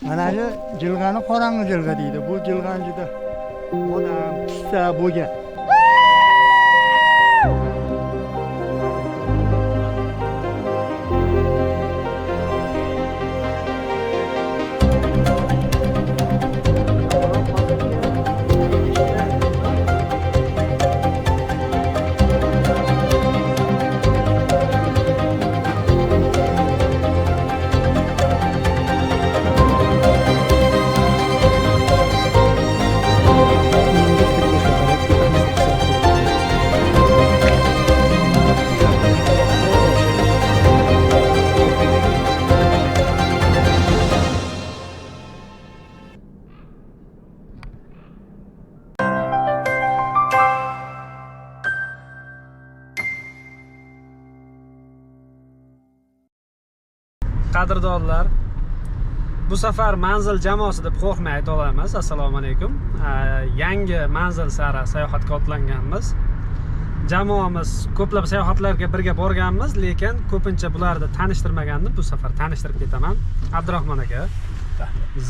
Mana shu jilg'ani qorong'i jilg'a deydi. Bu jilg'an juda odam pista bo'lgan. Qadrdonlar, bu safar manzil jamoasi deb qo'rqmay ayta olamiz. Assalomu alaykum. Yangi manzil sari sayohatga otlanganmiz. Jamoamiz ko'plab sayohatlarga birga borganmiz, lekin ko'pincha bularni tanishtirmagandim. Bu safar tanishtirib ketaman. Abdurahmon aka,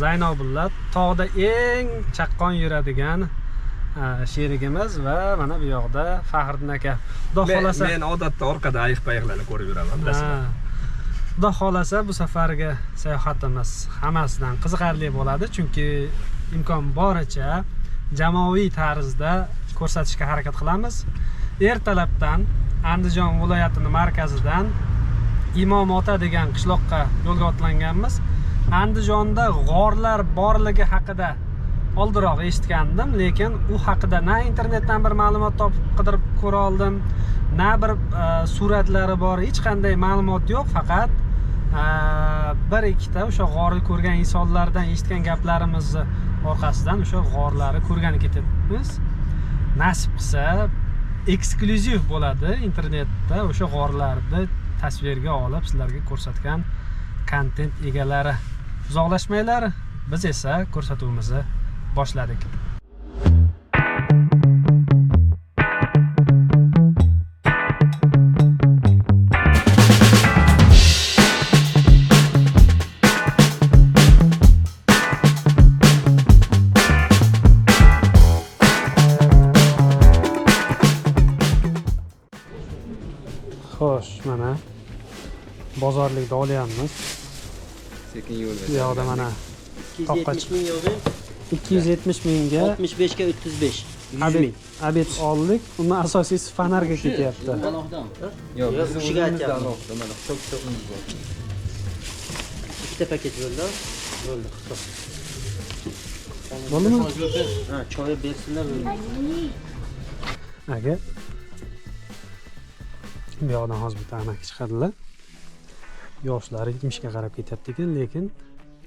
Zaynobulla, tog'da eng chaqqon yuradigan sherigimiz va mana bu yoqda Faxriddin aka. Xudo xolasa, men odatda orqada ayiq-payiqlarni ko'rib yuraman, bilasizmi? Xudo xolasa bu safargi sayohatimiz hammasidan qiziqarli bo'ladi, chunki imkon boricha jamoaviy tarzda ko'rsatishga harakat qilamiz. Ertalabdan Andijon viloyatining markazidan Imom-ota degan qishloqqa yo'lga otlanganmiz. Andijonda g'orlar borligi haqida oldinroq eshitgandim, lekin u haqida na internetdan bir ma'lumot topib qidirib ko'ra oldim, na bir suratlari bor, hech qanday ma'lumot yo'q. Faqat bir ikkita o'sha g'orni ko'rgan insonlardan eshitgan gaplarimiz orqasidan o'sha g'orlarni ko'rgani ketyapmiz. Nasib qilsa eksklyuziv bo'ladi, internetda o'sha g'orlarni tasvirga olib sizlarga ko'rsatgan kontent egalari. Uzoqlashmanglar, biz esa ko'rsatuvimizni boshladik. Xo'sh, mana bozorlikda olyapmiz. Sekin yo'l Bu yoqda mana 270 ming yozing. 270 mingga 65 ga 305. 100 ming. abed oldik. Uni asosiysi fonarga ketyapti. Panohdan. Yo'q, Yo'q, biz kishiga aytyapman. mana hisob-kitobimiz bor. Ikkita paket bo'ldi. Bo'ldi, hisob. Bo'ldimi? Ha, choy bersinlar bo'ldi. Aka. Bu yoqdan hozir bitta amaki chiqadilar. Yoshlari 70 ga qarab ketyapti ekan, lekin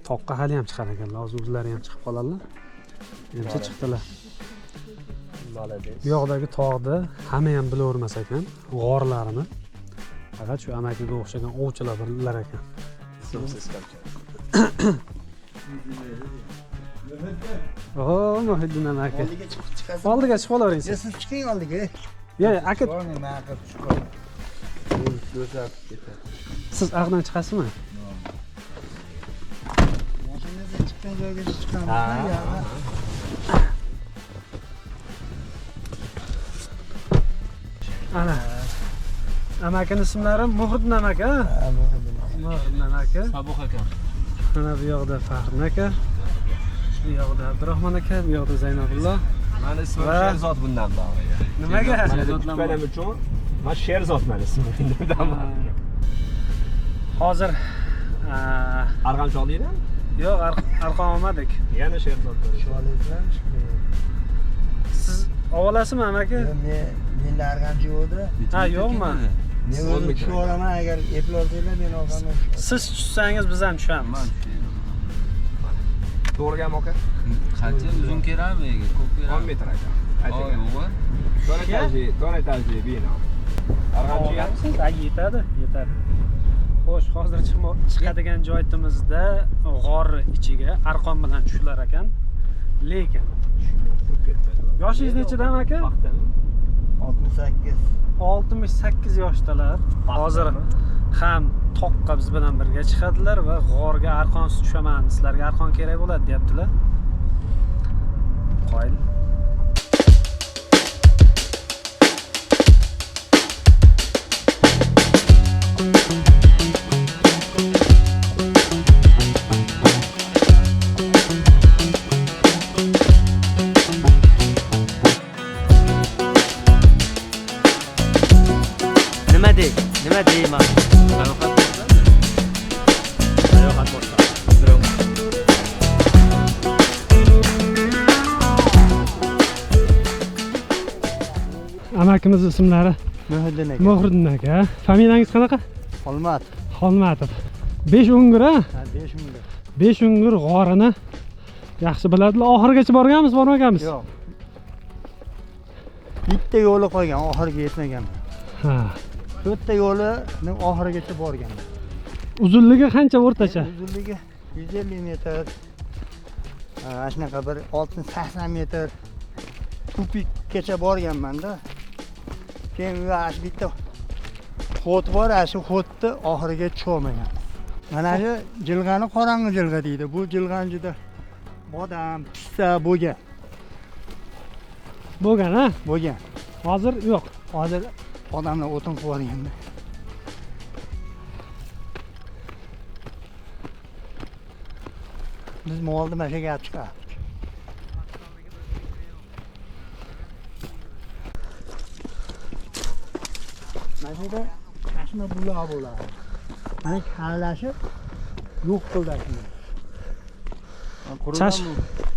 toqqa hali ham chiqar ekanlar. Hozir o'zlari ham chiqib qoladilar. Menimcha chiqdilar. Bu yoqdagi tog'da hamma ham bilavermas ekan g'orlarini. Faqat shu amakiga o'xshagan ovchilar bilar ekan. Oh, Muhiddin amaki. Oldiga chiqasiz. Oldiga chiqib olavering siz. Siz chiqing oldiga. Yo'q, aka, Men ma'qul chiqaman. siz aqdan chiqasizmi? Mashinadan chiqqan joyga chiqamiz. Ana. Amakini ismlari Muhiddin amaki, ha? Muhiddin amaki. Sabuh aka. Mana bu yoqda Faxriddin aka. Bu yoqda Abdurahmon aka, bu yoqda Zaynobulla. Mani ismim Sherzod bundan bog'li. Nimaga? Tushganim uchun men Sherzod mani ismim bundan bog'li. Hozir Arg'amchoqlikdan? yo'q, arqon olmadik. Yana Sherzod bor. Siz olasizmi amaki? Men arg'amchi bo'ldi. Ha, yo'qmi? Men o'zim tushib olaman, agar eplolsanglar men olganman. Siz tushsangiz biz ham tushamiz. To'g'rigami aka? Qancha uzun kerakmi? Ko'p 10 kerakmi? metr aka. Yo'q. Don etajli bino. Arg'amchi Olasiz? Yetadi, yetadi. Xo'sh, hozir chiqadigan joyimizda g'or ichiga arqon bilan tushlar ekan. Lekin yoshingiz nechadan aka? 68. 68 yoshdalar. Hozir ham toqqa biz bilan birga chiqadilar va g'orga arqonsiz tushaman, sizlarga arqon kerak bo'ladi deyaptilar. Qoyil. Nima deyman? Sayohat boshqa. Amakimiz ismlari Muhiddin aka. Muhriddin aka. Familiyangiz qanaqa? Olmat. Xolmatov. 5 o'ngir a? Ha, 5 mingga. 5 o'ngir g'orini yaxshi biladilar. Oxirigacha borganmiz, bormaganmiz? Yo'q. Bitta yo'li qolgan, oxiriga yetmagan. Ha. To'rtta yo'lini oxirigacha borgan. Uzunligi qancha o'rtacha? Uzunligi 150 metr. Ana shunaqa bir 60-80 metr tupikgacha borganman-da. Keyin shu bitta xot bor, shu xotni oxiriga cho'magan. Mana shu jilg'ani qorong'i jilg'a deydi. Bu jilg'anjida bodam, pista bo'lgan. Bo'lgan a? Bo'lgan. Hozir yo'q. Hozir odamlar o'tin qilib yuborganda. Biz molni mana shu gap chiqardik. Mana shunda tashma buloq bo'ladi. Mana kallashib yo'q qildi. Chash.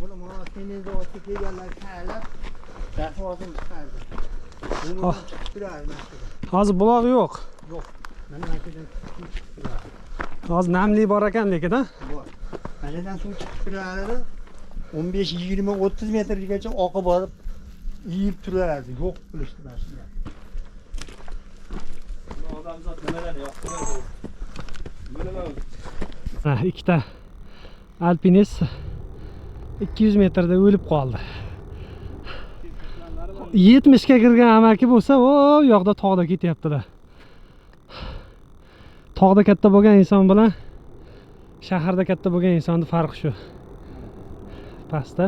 Buni monotenez otga kelganlar kallab dafosini chiqardi. Buni Oh. chiqib turardi. Hozir buloq yo'q. Yo'q. Mana makidan chiqib turardi. Hozir namli bor ekan lekin a? Bor. Manadan suv chiqib turardi. 15, 20, 30 metrgacha oqib borib yeyib turardi. Yo'q qilishdi mashina. Odamzod nimalarni yoqtiradi? Bilaman. Ha, ikkita alpinist 200 metrda o'lib qoldi. 70 ga kirgan amaki bo'lsa, o yoqda tog'da ketyaptilar. Tog'da katta bo'lgan inson bilan shaharda katta bo'lgan insonning farqi shu. Pastda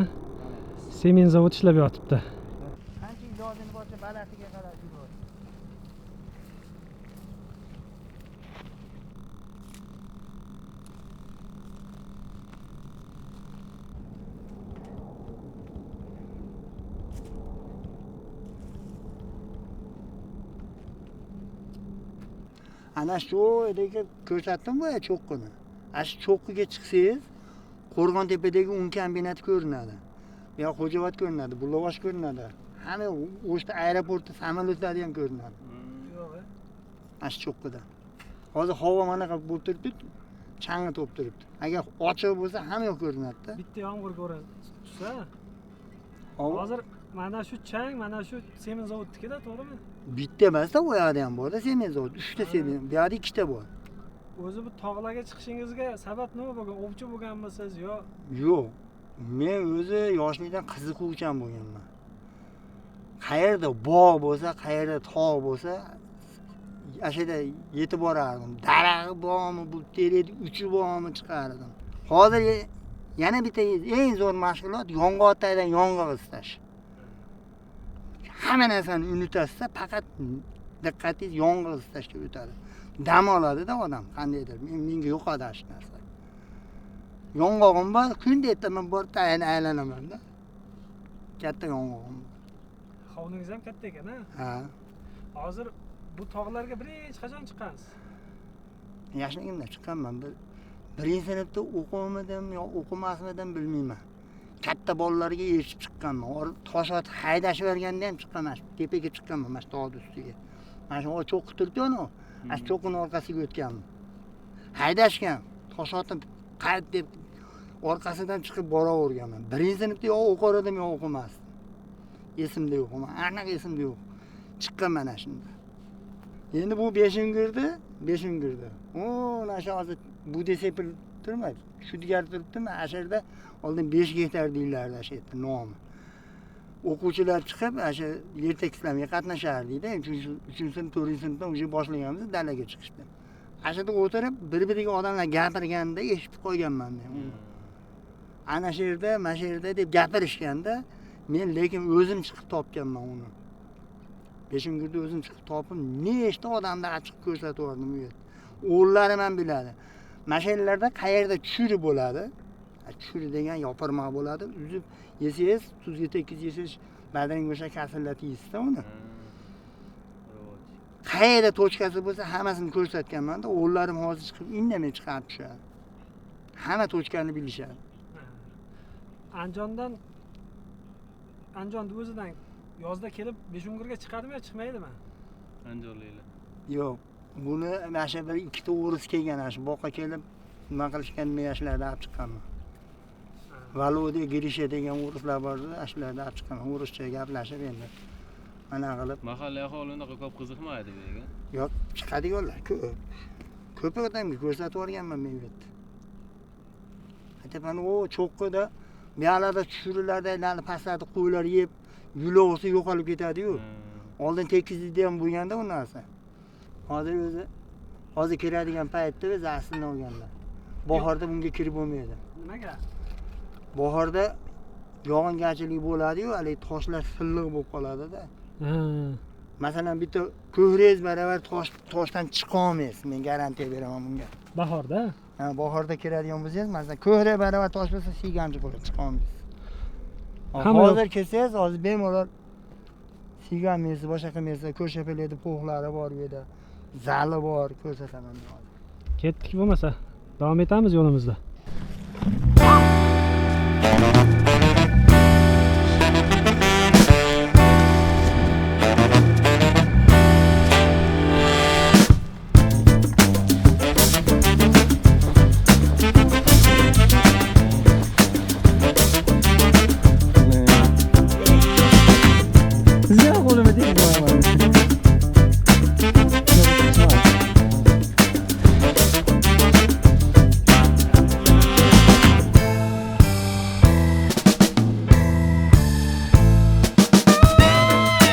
sement zavod ishlab yotibdi. Qancha ijodini bo'lsa balasiga qarab yuradi. Ana shu yerga ko'rsatdim bu cho'qqini. Ana shu cho'qqiga chiqsangiz, Qo'rg'ontepadagi un kombinati ko'rinadi. Ya Xo'jobod ko'rinadi, Bulovosh ko'rinadi. Hamma o'shda aeroportda samolyotlar ham ko'rinadi. Yo'q. Ana shu cho'qqida. Hozir havo mana qilib bo'lib turibdi, chang'i to'p turibdi. Agar ochiq bo'lsa hamma yoq ko'rinadi-da. Bitta yomg'ir tushsa, Havo hozir mana shu chang, mana shu sement zavodnikida, to'g'rimi? bitta emas-da, u yoqda ham bor-da sement zavod. 3 ta sement, bu yoqda 2 ta bor. O'zi bu tog'larga chiqishingizga sabab nima bo'lgan? Ovchi bo'lganmisiz yo? Yo'q. Men o'zi yoshlikdan qiziquvchan bo'lganman. Qayerda bog' bo'lsa, qayerda tog' bo'lsa, ashada yetib borardim. Daraxt bormi, bu terak uchi bormi chiqardim. Hozir yana bitta eng zo'r mashg'ulot yong'oqdan yong'oq istash. Hamma narsani unutasiz, faqat diqqatingiz yong'oq istashga o'tadi. Dam oladi-da odam, qandaydir. Menga yo'qadi shu narsa. Yong'og'im bor, kunda ertaman borib aylanaman-da. Katta yong'og'im bor. Hovlingiz ham katta ekan-a? Ha. Hozir bu tog'larga birinchi qachon chiqqansiz? Yoshligimda chiqqanman. Birinchi sinfda o'quvmidim yo o'qimasmidim bilmayman. Katta bolalarga erishib chiqqanman. Toshot haydashib berganda ham chiqqanman. Tepaga chiqqanman, mana shu tog' ustiga. Mana shu cho'qqi turibdi-ku, mana shu cho'qqining orqasiga o'tganman. Haydashgan, toshotni qayt deb orqasidan chiqib boraverganman. Birinchi sinfda yo o'qir edim yo o'qimasdim. Esimda yo'q, aniq esimda yo'q. Chiqqanman mana shunda. Endi bu 5-o'ngirdi, 5-o'ngirdi. Mana shu hozir bu desepil turmaydi. Shu digar turibdimi? O'sha yerda oldin 5 gektar deyiladi o'sha yerda nomi. O'quvchilar chiqib, o'sha yer tekislamga qatnashardi-da. 3-sinf, 4-sinfdan o'sha boshlaganmiz dalaga chiqishdi. ana yerda o'tirib bir-biriga odamlar gapirganda eshitib qo'yganman men. Ana shu yerda, mana shu yerda deb gapirishganda, men lekin o'zim chiqib topganman uni. Beshingurda o'zim chiqib topib, nechta odamni ochiq ko'rsatib yubordim u yerda. O'g'illarim ham biladi. Mashinlarda qayerda churi bo'ladi? Churi degan yopirmoq bo'ladi. Uzib yesangiz, tuzga tekkiz yesangiz, badring o'sha kasillatiysiz-da uni. Qayerda tochkasi bo'lsa, hammasini ko'rsatganman-da. O'g'illarim hozir chiqib, indamay chiqarib tushadi. Hamma tochkani bilishadi. Andijonda o'zidan yozda kelib Beshungurga chiqadimi yo chiqmaydimi? Andijonliklar. Yo'q. Buni mana shu bir ikkita o'ris kelgan, shu boqqa kelib nima qilishgan meyashlarda olib chiqqanman. Valodiy Girisha degan o'rislar bor edi, ashlarda olib chiqqanman. O'rischa gaplashib endi. Mana qilib. Mahalla aholi unaqa ko'p qiziqmaydi bu yerga. Yo'q, chiqadiganlar ko'p. Ko'p odamga ko'rsatib yuborganman men bu yerda. Aytaman, o cho'qqida buyoqlarda tushirilarda pastlarda qo'ylar yeb, yulovsi yo'qolib ketadi-yu. Oldin tekizlikda ham bo'lganda u narsa. Hozir kiradigan paytda biz aslini olganlar. Bahorda bunga kirib bo'lmaydi. Nimaga? Bahorda yog'ingarchilik bo'ladi-yu, hali toshlar silliq bo'lib qoladi-da. Masalan, bitta ko'hringiz baravar toshdan chiqa olmaysiz. Men garantiya beraman bunga. Bahorda? Ha, bahorda kiradigan bo'lsangiz, masalan, ko'hri baravar tosh bo'lsa, siyganchi bo'lib chiqa olmaysiz. Hozir kelsangiz, hozir bemalol siyganmaysiz, boshqa qilmaysiz. Ko'rshapalakda po'xlari bor bu yerda. Zali bor, ko'rsataman hozir. Ketdik bo'lmasa, davom etamiz yo'limizda.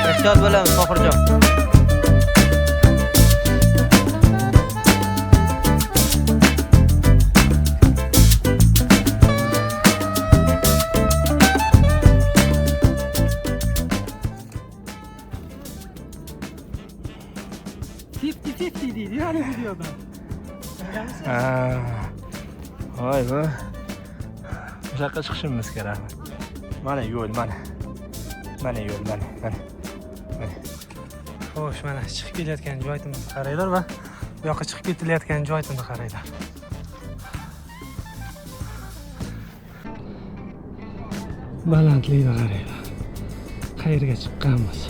Ehtiyot bo'lamiz, Tohirjon. Deydi yani videoda. Voy bu. Bu yoqqa chiqishimiz kerak. Mana yo'l, mana. Mana yo'l, mana. Xo'sh, mana chiqib kelayotgan joyimizni qaranglar va bu yoqqa chiqib ketilayotgan joyimizni qaranglar. Balandlikni qaranglar. Qayerga chiqqanmiz?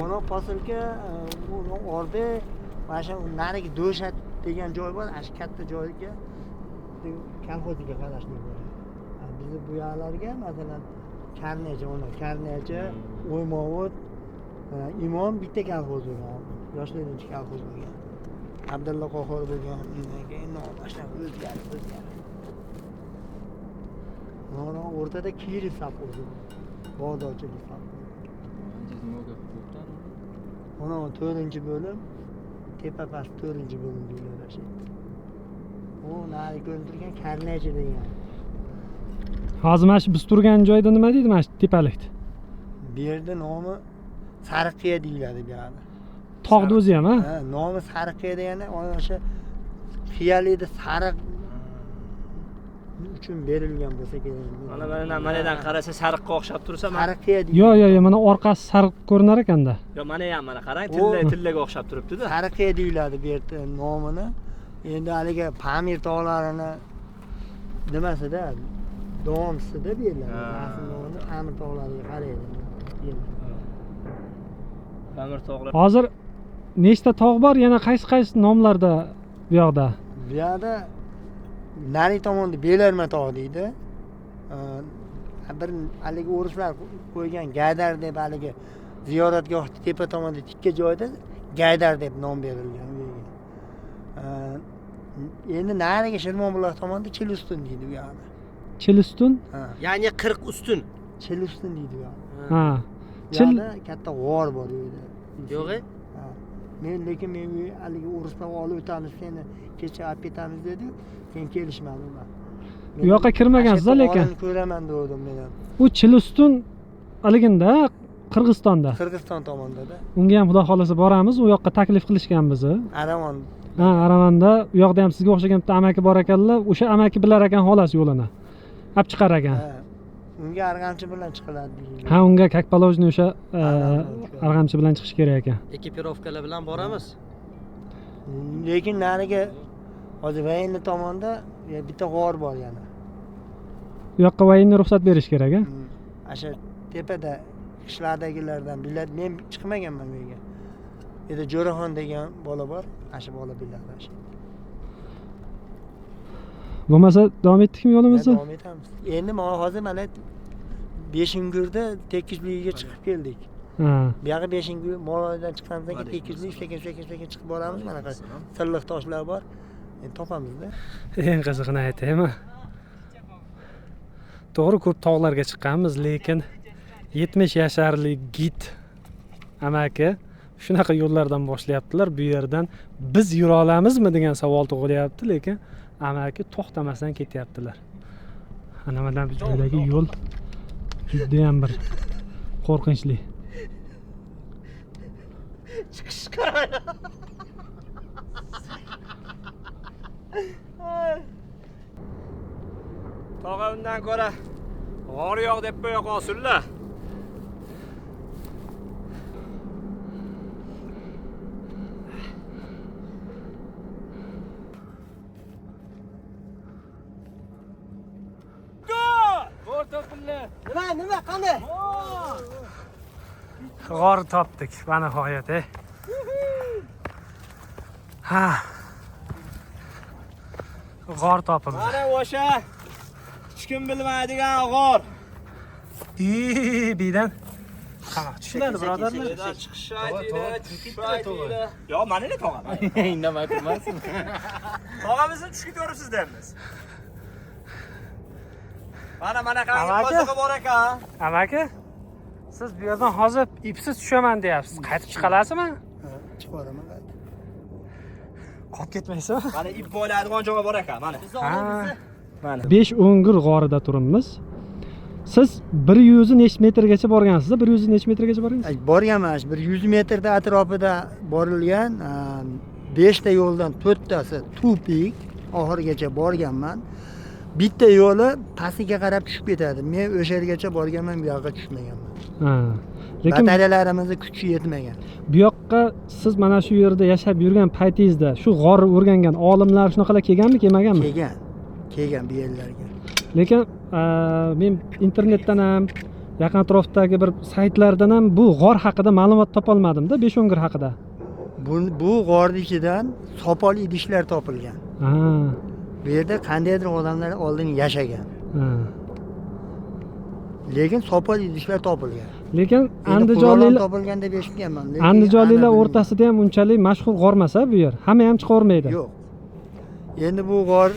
Mana posilka orda mana shu narigi Do'shat degan joy bor, ana shu katta joyga kolxozga qarashli bo'ladi. Bizni bu yoqlarga masalan Karnecha, O'ymovut, Imom bitta kolxoz bo'lgan. Yoshlarning kolxoz bo'lgan. Abdulla Qo'xor bo'lgan, undan keyin boshlab o'zgarib. Mana o'rtada Kirov safxozi. Bog'dorchilik safxozi. Mana 4-bo'lim, tepa past 4-bo'lim deyiladi shu. O nari ko'rintirgan Karnecha degan. Hozir mana shu biz turgan joyda nima deydi mana shu tepalikda? Bu yerda nomi Sariqiya deyiladi bu yerda. Tog'da o'zi ham, ha? Ha, nomi Sariqiya degani o'sha qiyalikda sariq uchun berilgan bo'lsa kerak. Manadan qarasa sariqqa o'xshab tursa, Sariqiya deydi. Yo'q, mana orqasi sariq ko'rinar ekanda. Yo, mana ham mana qarang, tillaga o'xshab turibdi-da. Sariqiya deyiladi bu yerda nomini. Endi haliga Pamir tog'larini nimasida davomsizda beriladi. Ha. Aslida Amir tog'lariga qaraydi. Amir tog'lar. Hozir nechta tog' bor? Yana qaysi nomlarda bu yoqda? Bu yerda nari tomonda Belarma tog' deydi. Bir haligi o'rislar qo'ygan Gaydar deb haligi ziyoratgoh tepa tomonda tikka joyda Gaydar deb nom berilgan bu yerga. Endi nariga Shirmonbuloq tomonda Chilustun deydi bu yerda. Chilustun? Ha, Ya'ni 40 ustun. Chilustun deydi bu yerda. Ha. Bu Chil yerda katta g'or bor u yerda. Yo'q-e? Ha. Lekin men haligi o'risdan olib o'tamiz, seni kecha olib ketamiz dedi. Keyin kelishmadi ular. Bu yoqqa kirmagansiz lekin. Ko'raman dedim men ham. U Chilustun haliginda Qirg'izistonda. Qirg'iziston tomonda-da. Unga ham xudo xolasa boramiz. U yoqqa taklif qilishgan bizni. Aravon. Ha, Aravanda u yoqda ham sizga o'xshagan bitta amaki bor ekanlar. O'sha amaki bilar ekan xolos yo'lini. Olib chiqar ekan. Ha. Unga arg'amchi bilan chiqiladi deydi. Ha, unga kakpalovni o'sha arg'amchi bilan chiqish kerak ekan. Ekipirovkalar bilan boramiz. Lekin nariga hozir Vaynli tomonda bitta g'or bor yana. U yoqqa vayinni ruxsat berish kerak, a? O'sha tepada qishlardagilardan biladi. Men chiqmaganman bu yerga. Endi Jo'raxon degan bola bor. O'sha bola biladi o'sha. Bo'lmasa davom etdikmi yo'limizni? Davom etamiz. Endi mana hozir mana Beshingurda tekisligiga chiqib keldik. Ha. Bu yoqqa Beshingur Moloydan chiqqandan keyin tekislik sekin chiqib boramiz. Mana silliq toshlar bor. Endi topamizda. Eng qizig'ini aytaymi? To'g'ri ko'p tog'larga chiqqanmiz, lekin 70 yasharli gid amaki shunaqa yo'llardan boshlayaptilar. Bu yerdan biz yura olamizmi degan savol tug'ilyapti, lekin amaki to'xtamasdan ketyaptilar. Ana mana bu joydagi yo'l juda ham bir qo'rqinchli. Chiqish qaraydi. Tog'a undan ko'ra g'or yo'q deb qo'ya qolsinlar. Nima qanday? G'or topdik, va nihoyat. Ha. G'or topildi. Mana o'sha hech kim bilmaydigan g'or. Biydan qamoq tushiladi, birodarlar. Chiqish aytinglar. Yo, mana ne tog'a? Indamay turmasin. Tog'amizni tushga ko'ribsiz deymiz. Mana Amaki? qozig'i bor ekan. Amaki, siz bu yerdan hozir ipsiz tushaman deyapsiz. Qaytib chiqalasizmi? Chiqib boraman. Qolib ketmaysizmi? Mana ip bo'ladigan joy bor ekan, mana. Mana. 5 o'ngir g'orida turibmiz. Siz 100 necha metrgacha borgansiz? 100 necha metrgacha borgansiz? Borganman. 100 metrda atrofida borilgan 5 ta yo'ldan 4 tasi tupik, oxirigacha borganman. Bitta yo'li pastiga qarab tushib ketadi. Men o'sha yergacha borganman, bu yoqqa tushmaganman. Ha. Lekin Bataryalarimizni kuchi yetmagan. bu yoqqa siz mana shu yerda yashab yurgan paytingizda shu g'orni o'rgangan olimlar shunaqalar kelganmi, kelmaganmi? Kelgan bu yerlarga. Lekin men internetdan ham, yaqin atrofdagi bir saytlardan ham bu g'or haqida ma'lumot topolmadim-da, 5 o'ngir haqida. Bu g'orning ichidan sopol idishlar topilgan. Ha. Bu yerda qandaydir odamlar oldin yashagan. Ha. Lekin sopol idishlar topilgan. Lekin Andijonliklar topilgan deb eshitganman. Andijonliklar o'rtasida ham unchalik mashhur g'or emas bu yer. Hamma ham chiqavermaydi. Yo'q. Endi bu g'or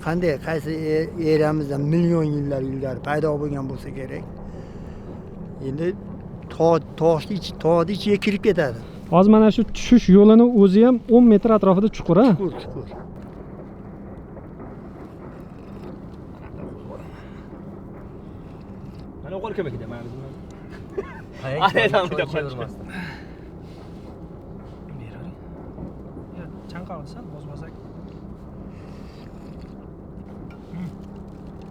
qanday qaysi eramizdan million yillar ilgari paydo bo'lgan bo'lsa kerak. Endi tog'ning ichiga kirib ketadi. Hozir mana shu tushish yo'lini o'zi ham 10 metr atrofida chuqur, a? Chuqur. Mana o'g'il kim ekan, mana bizning. Chanqalsa, bozmasak.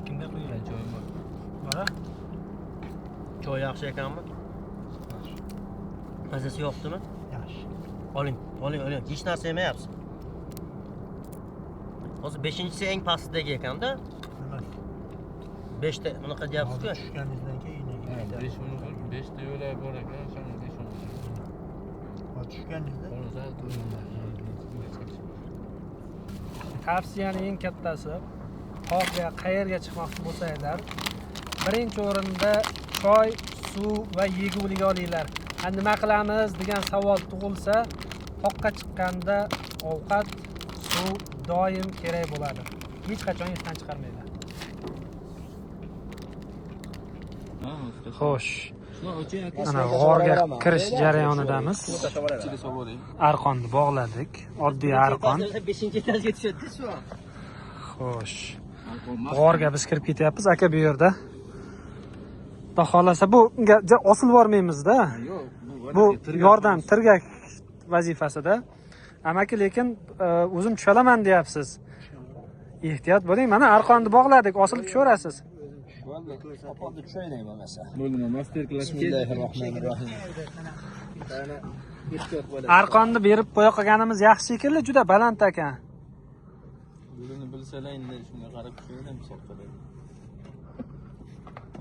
Kimda qo'ygan joyim bor? Mana. Joy yaxshi ekanmi? Mazasi yo'qdimi? Yaxshi. Oling. Hech narsa yemayapsiz. Hozir 5-si eng pastdagi ekanda. 5 ta bunaqa deyapsiz-ku. Tushganingizdan keyin Ha, 5 ta yo'llar bor ekan, o'shani 5 o'n. tushganingizda Tavsiyani eng kattasi, tog'ga qayerga chiqmoqchi bo'lsanglar, birinchi o'rinda choy, suv va yegulik olinglar. Nima qilamiz degan savol tug'ilsa, toqqa chiqqanda ovqat, suv doim kerak bo'ladi. Hech qachon esdan chiqarmanglar. Xo'sh. Mana g'orga kirish jarayonidamiz. Arqonni bog'ladik. Oddiy arqon. 5-etajga tushadi shu. Xo'sh. G'orga biz kirib ketyapmiz. Aka bu yerda. Xudo xolasa bu unga osilib bormaymiz-da. Bu yordam tirgak vazifasida. Amaki lekin o'zim tusha olaman deyapsiz. Ehtiyot bo'ling. Mana arqonni bog'ladik, osilib tushaverasiz. Bo'ldi, master klass. Bismillahirrohmanirrohim. Arqonni berib qo'ya qolganimiz yaxshi shekilli, juda baland ekan. Yo'lini bilsalar endi shunga qarab tushaydan hisoblanadi.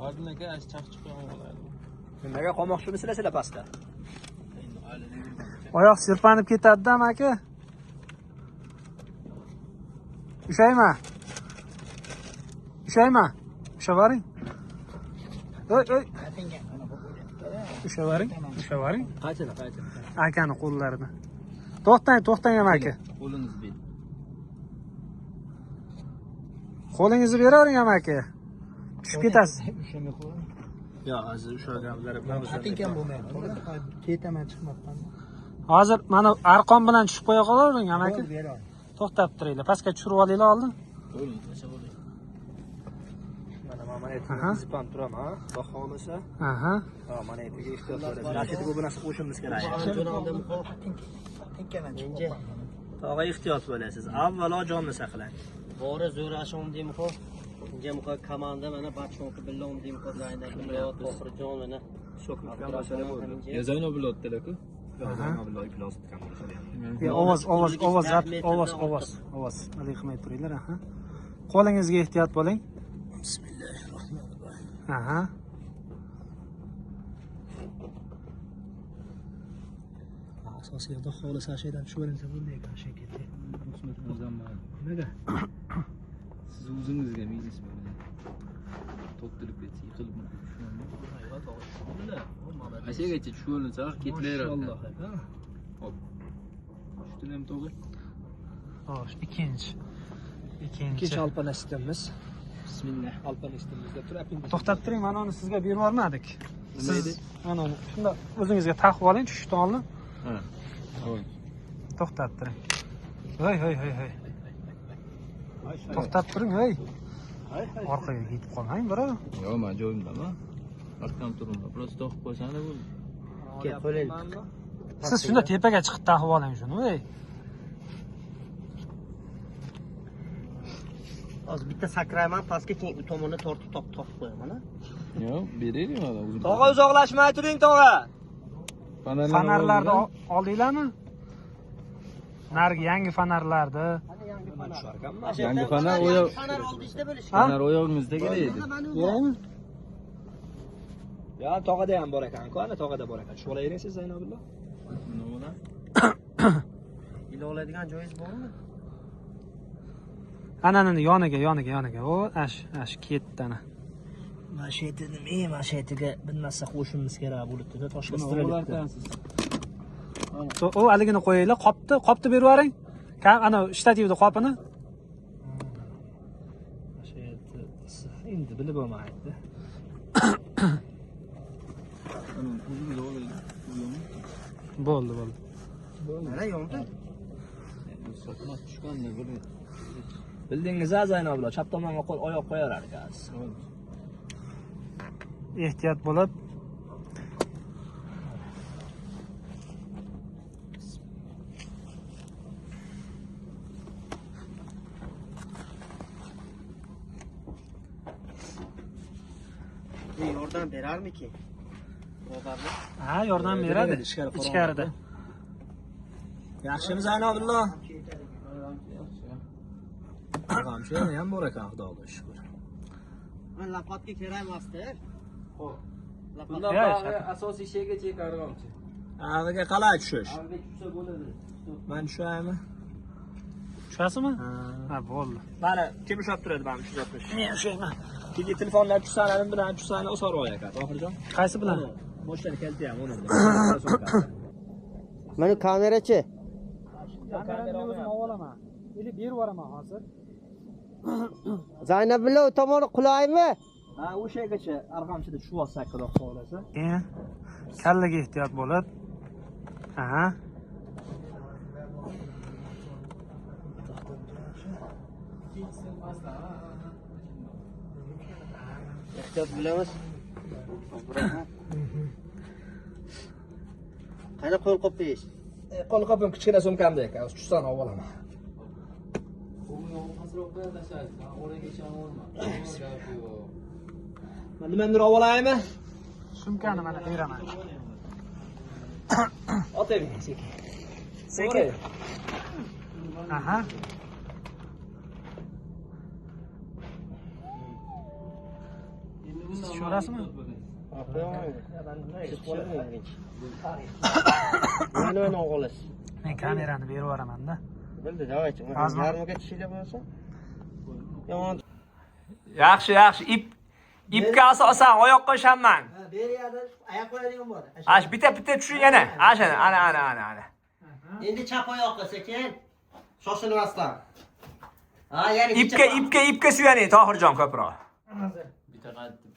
Oldin aka chaqchiqqa bo'ladi. Nimaga qolmoqchimisizlar sizlar pastda? Oyoq sirpanib ketadi-da, aka. Ushayma. Ushaboring. Oy. Ushaboring. Qaytini. Akani qo'llarini. To'xtang aka. Qo'lingizni ber. Qo'lingizni beravering aka. Tushib ketasiz. Yo'q, hozir ushlaganlar Xatinkan bo'lmaydi. Ketaman chiqmoqdan. Hozir mana arqon bilan tushib qo'ya qolavering aka. Beray. To'xtab turinglar. Pastga tushirib olinglar oldin. Mana aytgan zipam turaman, xudo xolasa. Aha. Ha, mana aytgan ehtiyot bo'lasiz. Rashid bu bilan qo'shimiz kerak. Xatinkan Menga Tog'a ehtiyot bo'lasiz. Avvalo jonni saqlang. bora zo'r ashom deymi xo'p. Unga muqa komanda mana bachonki billom deymi xo'p aynan Imrot Tohirjon mana So'kmakdan masala bo'ldi. Yazayno bilotdilar-ku. Ovoz. Hali qilmay turinglar, aha. Qo'lingizga ehtiyot bo'ling. Bismillahirrohmanirrohim. Aha. Asosiy xudo xolasa shaydan tushaveringlar bunday ekan shekilli. Nimaga? Siz o'zingizga biznes bilan to'ktirib ketsa yiqilib Ashagacha tushib ketlayveradi. Alloh aka. Hop. Shuni ham to'g'ri. Xo'sh, ikkinchi. Ikkinchi alpinistimiz. Bismillah. Alpinistimizda turapingiz. To'xtab turing, mana uni sizga berib yubormadik. Siz mana uni shunda o'zingizga taqib oling, tushishdan oldin. Ha. Voy. To'xtab turing. Hoy. To'xtab turing, hoy. Orqaga ketib qolmang, birov. Yo'q, men joyimdaman. Orqam turibman. Biroz to'xib qo'ysanglar bo'ldi. Kel, qo'ling. Siz shunda tepaga chiqib taqib oling shuni, voy. Hozir bitta sakrayman, pastga keyin u tomonni tortib topib qo'yaman, ha. Yo'q, beraylik mana o'zim. Tog'a uzoqlashmay turing, tog'a. Fanarlarni oldinglarmi? Nargi yangi fanarlarni. Yangi fanar oyoq. Fanar oldingizda bo'lishi. Fanar oyog'ingizda kerak edi. Beraymi? Ya, tog'ada ham bor ekan-ku, ana tog'ada bor ekan. Sho'layvering siz Zaynobullo. Nima bo'ladi? Ila oladigan joyingiz bormi? Anani yoniga. O, ash ketdi ana. Masheti nima? Mashetiga bir narsa qo'shimiz kerak bo'libdi-da, toshga istiralibdi. O, haligini qo'yinglar, qopni berib yuboring. Ana shtativni qopini. Masheti endi bilib bo'lmaydi. Bo'ldi. Mana yo'qda. Bildingiz, Zaynobullo, chap tomonga qo'l oyoq qo'yarar ekansiz. Ehtiyot bo'lib. Yordam berarmiki? Bobarni. Ha, yordam beradi ichkarida. Yaxshimi Zaynobullo? Arg'amchi yana ham bor ekan, xudoga shukr. Men lapatga kerak emasdi. Xo'p. Lapatga. Bundan asosiy shayga chek arg'amchi. Ag'iga qalay tushish? Albatta tushsa bo'ladi. Men tushaymi? Tushasizmi? Ha, bo'ldi. Mana kim ushlab turadi mana shu gapni? Men ushlayman. Keyin telefonlar tushsalarim bilan tushsani O'sarvoy aka, Tohirjon. Qaysi bilan? Boshlar kalti ham uni. Mana kamerachi. Kamerani o'zim olaman. Ili berib yuboraman hozir. Zaynabilla o tomoni qulaymi? Ha, o'shagacha arg'amchida tushib olsa kerak xohlasa. Kallaga ehtiyot bo'lib. Aha. Ehtiyot bilamiz. Qani qo'l qo'yib Qo'lqopim kichkina sumkamda ekan, tushsani olib olaman. Men nimanidir olib olaymi? Sumkani mana beraman. Otang, sekin. Sekin. Aha. Tushirasizmi? Mana o'g'lis. Men kamerani berib yuboraman-da. Bildi, davaychi. Yarmiga tushida bo'lsa. Yomon. Yaxshi. Ipga asosan oyoqqa ishanmang. Ha, beriyada oyoq qo'yadigan bor. Ash bitta tushing yana. Ana. Endi chap oyoqqa sekin. Shoshilmasdan. Ha, yana Ipga suyaning, Tohirjon ko'proq. Bitta qaytdim.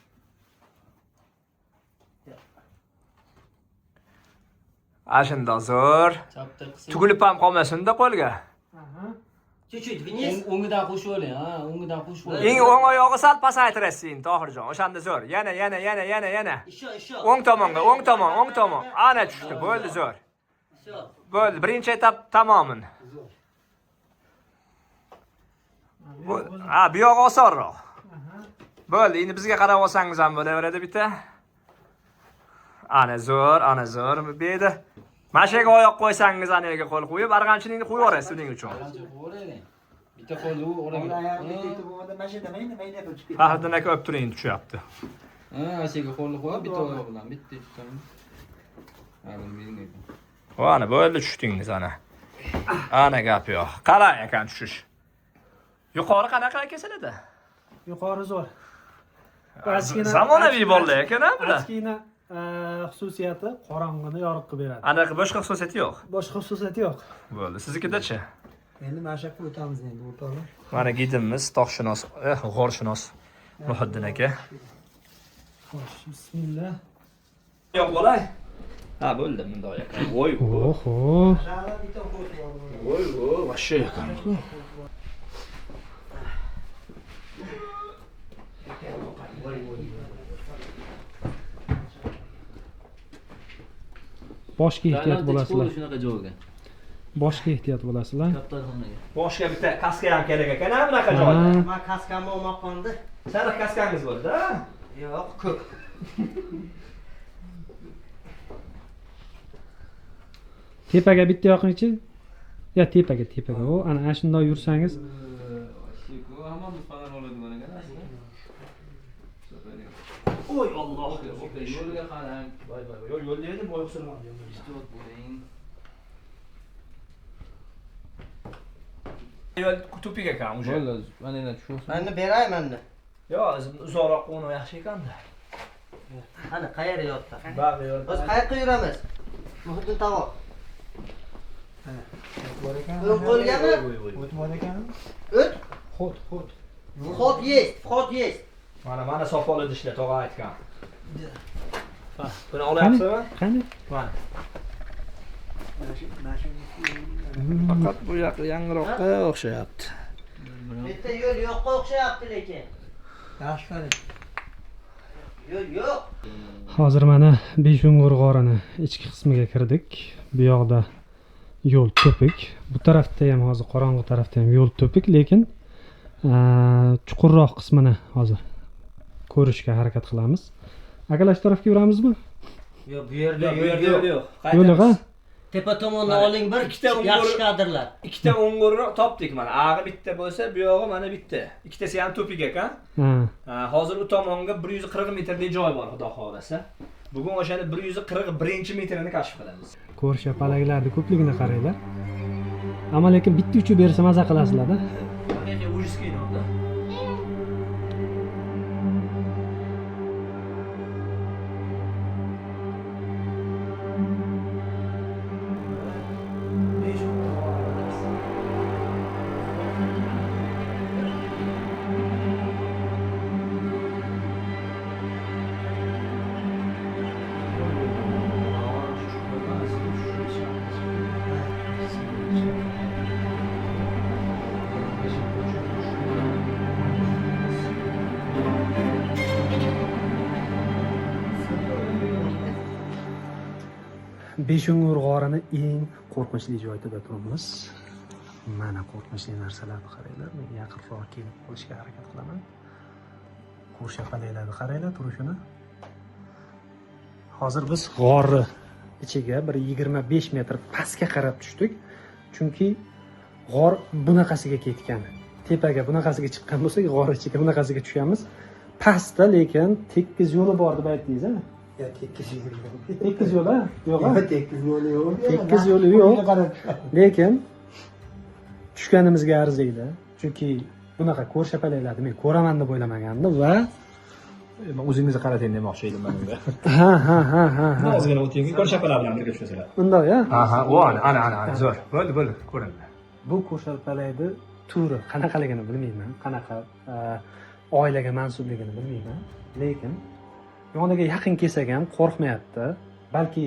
Ashunda zo'r. Tugilib ham qolmasin-da qo'lga. Чуть-чуть вниз. O'ngidan qo'shib oling, ha, o'ngidan qo'shib oling. Eng o'ng oyog'i sal pasaytirasiz, Tohirjon. O'shanda zo'r. Yana. Еще. O'ng tomon. Ana tushdi, bo'ldi zo'r. Все. Bo'ldi, birinchi etap tamomini. Ha, bu yoq osonroq. Bo'ldi, endi bizga qarab olsangiz ham bo'laveradi bitta. Ana zo'r. Bu yerda mashaga oyoq qo'ysangiz, ana yerga qo'l qo'yib, arg'amchining qo'yib yuborasiz uning uchun. Bitta qo'l u o'raga. Faxriddin aka o'p turing, tushyapti. Ha, ashaga qo'lni qo'yib, bitta oyoq bilan bitta tutaman. Ha, buni mering. Ana bo'ldi, tushdingiz ana. Ana gap yo'q. Qalay ekan tushish. Yuqori qanaqa kesiladi? Yuqori zo'r. Zamonaviy bolalar ekan-a bular. Kichkina xususiyati qorong'ini yorug' qilib beradi. Anaqa boshqa xususiyati yo'q. Boshqa xususiyati yo'q. Bo'ldi. Siznikida-chi? Endi mana shu yerga o'tamiz endi o'rtoqlar. Mana gidimiz, tog'shunos, g'orshunos Muhiddin aka. Xo'sh, bismillah. Yo'q bo'lay. Ha, bo'ldi, bundoq ekan. Voy. Oho. Voy, vashsha ekan. Boshga ehtiyot bo'lasizlar. Shunaqa joyga. Boshga ehtiyot bo'lasizlar. Kaptarxonaga. Boshga bitta kaska ham kerak ekan-a bunaqa joyda. Men kaskamni olmoqondi. Sariq kaskangiz bo'ldi-da? Yo'q, ko'p. Tepaga bitta yoqingchi. Ya tepaga. O, ana shunday yursangiz. Hammamiz panar oladigan ekan. Oy, Alloh. Yo'lga qarang. Voy, yo'l deydi, bo'y xusurman. Istot bo'ling. Yo'l tupik ekan, uje. Bo'ldi, mana endi tushirsin. Menni beray menni. Yo'q, uzoqroq qo'ynu yaxshi ekan-da. Qani qayerda yotdi? Ba'zi yo'l. Biz qayerga yuramiz? Muhiddin tavoq. Qo'lgami? O't bor ekan. O't? Xot. Vxod есть. Mana sopol idishlar tog'a aytgan. Buni olyapsizmi? Qani? Mana. Faqat bu yoq yangiroqqa o'xshayapti. Bitta yo'l yo'qqa o'xshayapti lekin. Yaxshi qarang. Yo'l yo'q. Hozir mana Beshungur g'orini ichki qismiga kirdik. Bu yoqda yo'l to'pik. Bu tarafda ham hozir qorong'i tarafda ham yo'l to'pik, lekin chuqurroq qismini hozir ko'rishga harakat qilamiz. Akalar shu tarafga yuramizmi? Yo'q, bu yerda Yo'q. Yo'liga. Tepa tomonni Mana oling bir ikkita yaxshi o'ng'ir- kadrlar. Ikkita o'ng'irni topdik mana. Ag'i bitta bo'lsa, bu yog'i mana bitta. Ikkitasi ham to'pik ekan. Ha. Hozir u tomonga 140 metrdek joy bor, xudo xolasa. Bugun o'shani 141-metrini kashf qilamiz. Ko'rsha palaklarni ko'pligini qaranglar. Ammo lekin bitta uchib bersa maza qilasizlar-da. Mana ujisga inonda. Beshungur g'orini eng qo'rqinchli joyida turibmiz. Mana qo'rqinchli narsalarni qaranglar. Men yaqinroq kelib qo'yishga harakat qilaman. Ko'rshapalaklarni qaranglar turishini. Hozir biz g'orni ichiga bir 25 metr pastga qarab tushdik. Chunki g'or bunaqasiga ketgan. Tepaga bunaqasiga chiqqan bo'lsak, g'or ichiga bunaqasiga tushamiz. Pastda lekin tekis yo'li bor deb aytdingiz-a? Ya tekis yo'li yo'q. Tekis yo'li yo'q. Tekis yo'li yo'q. Tekis yo'li yo'q. Lekin tushganimizga arziydi. Chunki bunaqa ko'rshapalaklarni men ko'raman deb o'ylamagandim va O'zingizni qarating demoqchi edim men unga. ha. Ozgina o'ting, ko'rshapalar bilan birga tushasalar. Bundoq ya. Aha, o ana, zo'r. Bo'ldi, ko'rindi. Bu ko'rshapalakni turi qanaqaligini bilmayman, qanaqa oilaga mansubligini bilmayman. Lekin yoniga yaqin kelsak ham qo'rqmayapti. Balki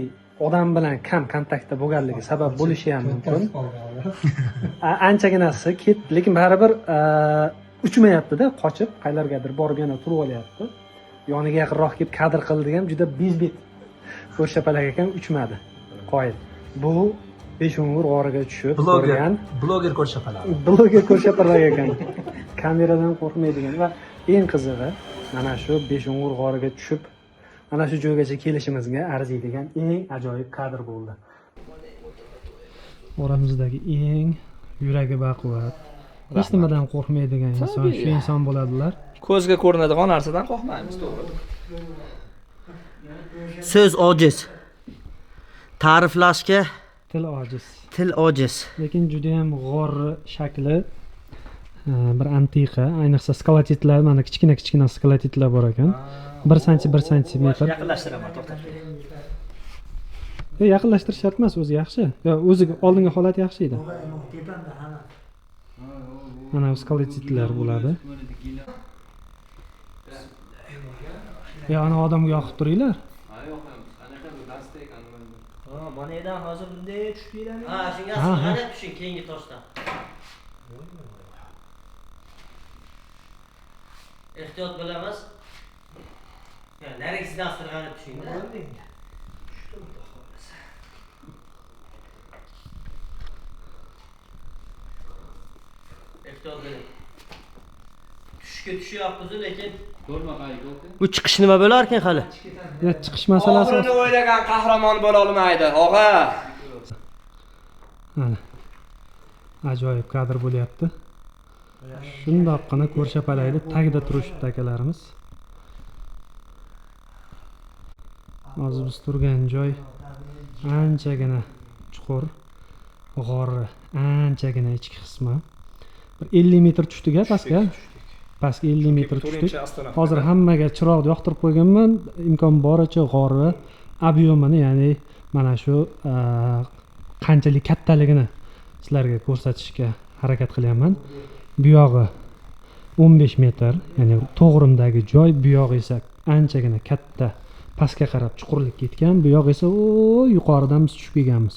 odam bilan kam kontaktda bo'lganligi sabab bo'lishi ham mumkin. Anchaginasi ketdi, lekin baribir uchmayapti-da, qochib qaylargadir borib yana turib olyapti. Yoniga yaqinroq kelib kadr qildi ham juda bezbet. Ko'rshapalak ekan, uchmadi. Qoyil. Bu Beshungur g'origa tushib ko'rgan bloger ko'rshapalar. Bloger ko'rshapalak ekan. Kameradan qo'rqmaydigan va eng qizig'i mana shu Beshungur g'origa tushib mana shu joygacha kelishimizga arziydigan eng ajoyib kadr bo'ldi. Oramizdagi eng yuragi baquvvat, hech nimadan qo'rqmaydigan inson shu inson bo'ladilar. Ko'zga ko'rinadigan narsadan qo'rqmaymiz, to'g'ri. So'z ojiz. Ta'riflashga Til ojiz. til ojiz. Lekin juda ham g'or shakli bir antiqa, ayniqsa skalatitlar, mana kichkina skalatitlar bor ekan. 1 santimetr. Yaqinlashtiraman, to'xtab. Yaqinlashtirish shart emas, o'zi yaxshi. Yo, o'ziga oldingi holat yaxshi edi. Mana skalatitlar bo'ladi. Ya, ana odamga yoqib turinglar. Mana edan hozir bunday tushdinglarmi? Ha, shunga sig'inib tushing keyingi toshdan. Ehtiyot bo'lamiz. Ya, narigisidan sirg'anib tushing-da. Ehtiyot bo'ling. Tushga tushyapmiz, lekin Ko'rma qayga. bu chiqish nima bo'lar ekan hali? Ya, chiqish masalasi. Oxirini o'ylagan qahramon bo'la olmaydi, og'a. Mana. Ajoyib kadr bo'lyapti. Shundoqqina ko'rshapalakni tagida turishibdi akalarimiz. Hozir biz turgan joy anchagina chuqur, g'orni anchagina ichki qismi. 50 metr tushdik-a pastga. Pastga 50 metr tushdik. Hozir hammaga chiroq yoqtirib qo'yganman. Imkon boricha g'orni ob'yomini, ya'ni mana shu qanchalik kattaligini sizlarga ko'rsatishga harakat qilyapman. Bu yog'i 15 metr, ya'ni to'g'rimdagi joy, bu yog'i esa anchagina katta, pastga qarab chuqurlik ketgan. Bu yog'i esa yuqoridan biz tushib kelganmiz.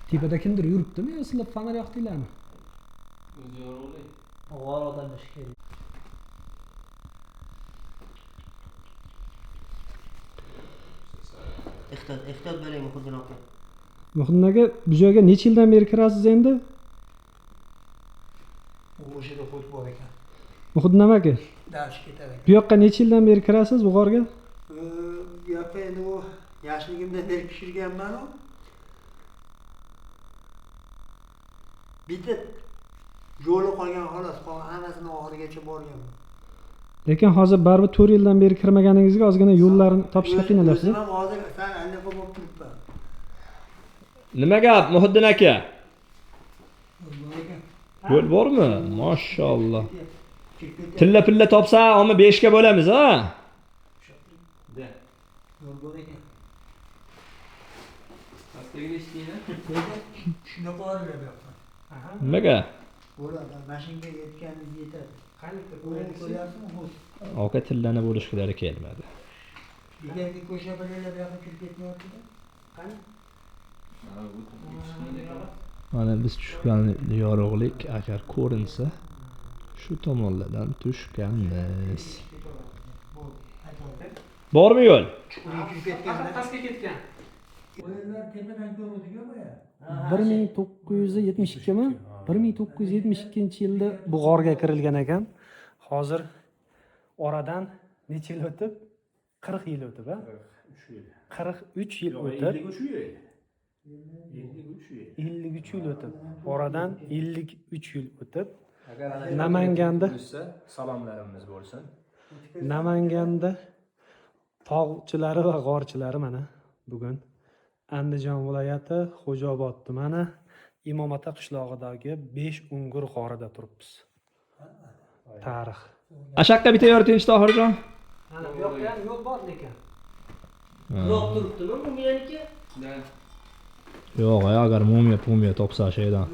Tepada kimdir yuribdimi yo sizlar fonar yoqdinglarmi? O'zi yorug'lik. g'or odamlar shekilli. Ehtiyot bo'ling Muhiddin aka. Muhiddin aka, bu joyga necha yildan beri kirasiz endi? O'shida xuddi bor ekan. Muhiddin aka, Dars ketadi. bu yoqqa necha yildan beri kirasiz bu g'orga? Bu yoqqa endi u yoshligimdan beri pishirganman-ku. Bitib yo'li qolgan xolos, qolgan hammasini oxirigacha borgan. Lekin hozir baribir 4 yildan beri kirmaganingizga ozgina yo'llarni topishga qiynalyapsiz. O'zim ham hozir sal anaqa bo'lib turibman. Nima gap, Muhiddin aka? Yo'l bormi? Mashallah. Tilla pilla topsa, omma 5 ga bo'lamiz, ha? Yo'l bor ekan. Pastligini eshitdingmi? Shunday qo'yarlar bu yoqqa. Nimaga? Bo'ladi, mashinaga yetganingiz yetadi. Qanday O'yinni ko'ryapsizmi? Bu. Aka tillani bo'lishgilari kelmadi. Egarga ko'rshabilalar bu yoqqa kirib ketmayapti-da. Qani? Mana biz tushgan yorug'lik agar ko'rinsa, shu tomonlardan tushganmiz. Bormi yo'l? Pastga ketgan. O'yinlar tepadan ko'ruvdik-ku bu ya. 1972 mi? 1972-yilda bu g'orga kirilgan ekan. Hozir oradan necha yil o'tib? 40 yil o'tib, ha? 43 yil o'tib. 53 yil o'tib. Oradan 53 yil o'tib. Namanganda salomlarimiz bo'lsin. Namanganda tog'chilari va g'orchilari mana bugun Andijon viloyati Xo'jaobod tumani Imomota qishlog'idagi 5 Ungur g'orida turibmiz. Tarix. Ashaqqa bitta yoritinchi Tohirjon. Ana bu yoqda ham yo'l bor lekin. Uzoq turibdimi bu meniki? Yo'q, agar mumiya topsa shaydan.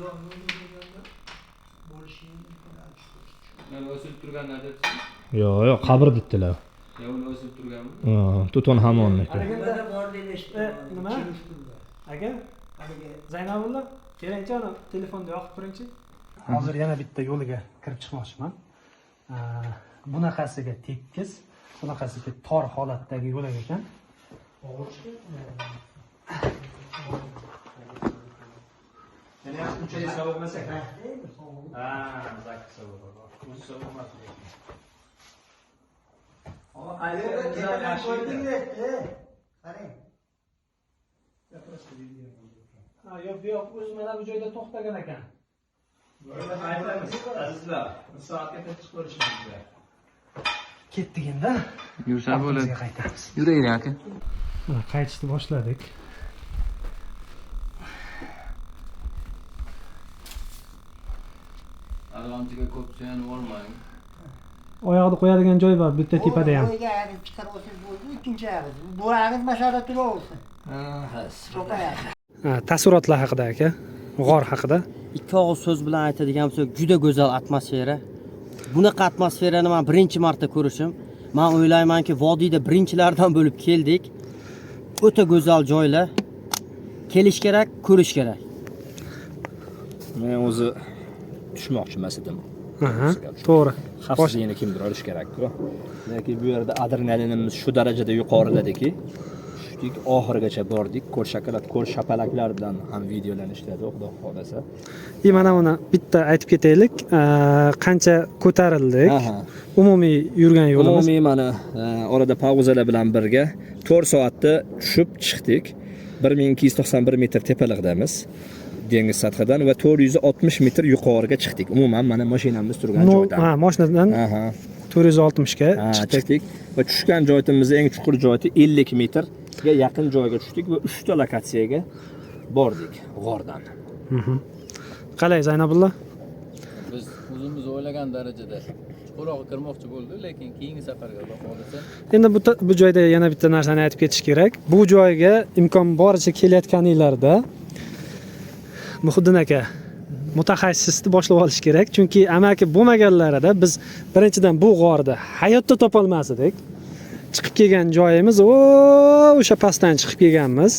Mana o'sib turganlar debsiz? Yo'q, qabr ditdilar. Ya uni o'sib turganmi? Tutanhamonniki. Mana bor deyishdi. Nima? Aka? Zaynabulla, kelingchi ana telefonda yoqib turingchi. Hozir yana bitta yo'liga kirib chiqmoqchiman. Bunaqasiga tekis, bunaqasiga tor holatdagi yo'l ekan. Yana unchalik sovuq emas ekan. Zakki sovuq. O'zi sovuq emas. Qarang. Yo'q, bu yoq o'zi mana bu joyda to'xtagan ekan. Azizlar, soatga chiqib ko'rishimiz. Ketdik endi. Yursa bo'ladi. Qaytamiz. Yuraylik aka. Mana qaytishni boshladik. Alg'amchiga ko'p suyanib olmang. Oyoqni qo'yadigan joy bor, bitta tepada ham. Bo'yga ag'iz chiqarib olsangiz bo'ldi, ikkinchi ag'iz. Bu ag'iz mashada turaversin. Taassurotlar haqida aka, g'or haqida. Ikki og'iz so'z bilan aytadigan bo'lsak, juda go'zal atmosfera. Bunaqa atmosferani men birinchi marta ko'rishim. Men o'ylaymanki, vodiyda birinchilardan bo'lib keldik. O'ta go'zal joylar. Kelish kerak, ko'rish kerak. Men o'zi tushmoqchi emas edim. To'g'ri. Xavfsizlikni kimdir olish kerak-ku. Lekin bu yerda adrenalinimiz shu darajada yuqoriladiki, tushdik, oxirigacha bordik. Ko'rshapalaklar bilan ham videolanishdi, xudo xolasa. Mana uni bitta aytib ketaylik. Qancha ko'tarildik. Umumiy yurgan yo'limiz. Umumiy mana orada pauzalar bilan birga 4 soatda tushib chiqdik. 1291 metr tepalikdamiz. Dengiz sathidan va 460 metr yuqoriga chiqdik. Umuman mana mashinamiz turgan joydan. Mashinadan 460 ga chiqdik va tushgan joyimiz eng chuqur joyi 50 metrga yaqin joyga tushdik va 3 ta lokatsiyaga bordik g'ordan. Qalay Zaynabulla? Biz o'zimiz o'ylagan darajada chuqurroq kirmoqchi bo'ldik, lekin keyingi safarga Xudo xolasa. Endi bu joyda yana bitta narsani aytib ketish kerak. Bu joyga imkon boricha kelayotganinglarda Muhiddin aka mutaxassisni boshlab olish kerak, chunki amaki bo'lmaganlarida biz birinchidan bu g'orda hayotda topolmas edik. Chiqib kelgan joyimiz o'sha pastdan chiqib kelganmiz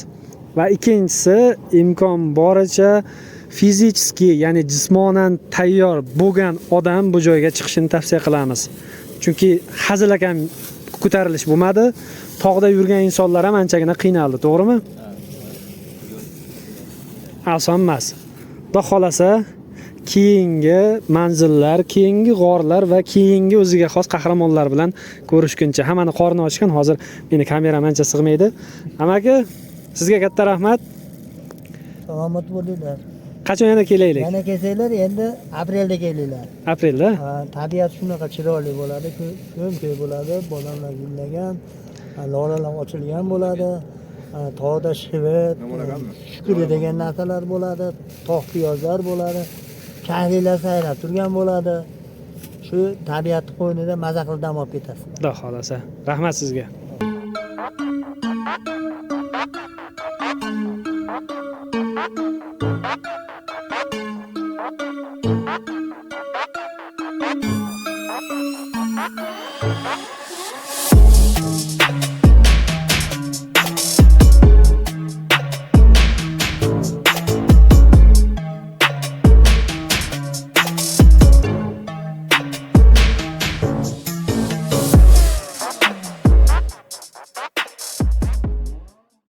va ikkinchisi imkon boricha fizически, ya'ni jismonan tayyor bo'lgan odam bu joyga chiqishini tavsiya qilamiz. Chunki hazilakam ko'tarilish bo'lmadi. Tog'da yurgan insonlar ham anchagina qiynaldi, to'g'rimi? Oson emas. Xudo xolasa keyingi manzillar, keyingi g'orlar va keyingi o'ziga xos qahramonlar bilan ko'rishguncha. Hammani qorni ochgan, hozir meni kameram ancha sig'maydi. Amaki, sizga katta rahmat. Salomat bo'linglar. Qachon yana kelaylik? Yana kelsanglar endi aprelda kelinglar. Aprelda. Tabiat shunaqa chiroyli bo'ladi, ko'm-ko'y bo'ladi, bolamlar gullagan, lolalar ochilgan bo'ladi. Tog'da shivit, shukri degan narsalar bo'ladi, tog' piyozlar bo'ladi. Kayfinglar sayrab turgan bo'ladi. Shu tabiat qo'ynida maza qilib dam olib ketasiz. Xudo xolasa. Rahmat sizga.